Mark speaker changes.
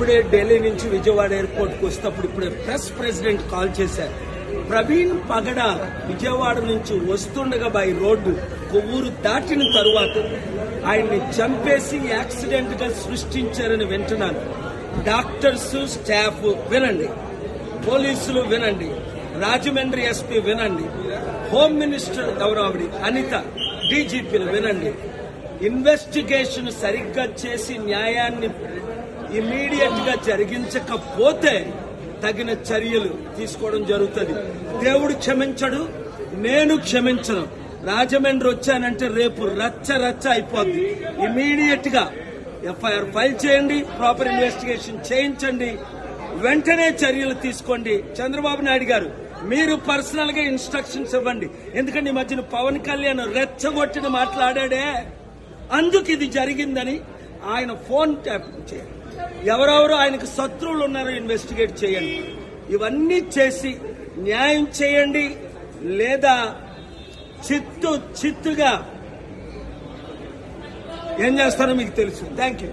Speaker 1: ఇప్పుడే ఢిల్లీ నుంచి విజయవాడ ఎయిర్పోర్ట్కి వస్తేప్పుడు ఇప్పుడే ప్రెసిడెంట్ కాల్ చేశారు. ప్రవీణ్ పగడ విజయవాడ నుంచి వస్తుండగా బై రోడ్డు కొవ్వూరు దాటిన తరువాత ఆయన్ని చంపేసి యాక్సిడెంట్ గా సృష్టించారని వింటున్నాను. డాక్టర్స్, స్టాఫ్ వినండి, పోలీసులు వినండి, రాజమండ్రి ఎస్పీ వినండి, హోమ్ మినిస్టర్ గౌరవడి అనిత, డీజీపీలు వినండి. ఇన్వెస్టిగేషన్ సరిగ్గా చేసి న్యాయాన్ని ఇమీడియట్ గా జరిగించకపోతే తగిన చర్యలు తీసుకోవడం జరుగుతుంది. దేవుడు క్షమించడు, నేను క్షమించను. రాజమండ్రి వచ్చానంటే రేపు రచ్చ రచ్చ అయిపోద్ది. ఇమీడియట్ గా ఎఫ్ఐఆర్ ఫైల్ చేయండి, ప్రాపర్ ఇన్వెస్టిగేషన్ చేయించండి, వెంటనే చర్యలు తీసుకోండి. చంద్రబాబు నాయుడు గారు మీరు పర్సనల్ గా ఇన్స్ట్రక్షన్స్ ఇవ్వండి. ఎందుకంటే ఈ మధ్యన పవన్ కళ్యాణ్ రెచ్చగొట్టిన మాట్లాడాడే, అందుకు ఇది జరిగిందని ఆయన ఫోన్ ట్యాప్ చేయండి. ఎవరెవరు ఆయనకు శత్రువులు ఉన్నారో ఇన్వెస్టిగేట్ చేయండి. ఇవన్నీ చేసి న్యాయం చేయండి, లేదా చిత్తుగా ఏం చేస్తారో మీకు తెలుసు. Thank you.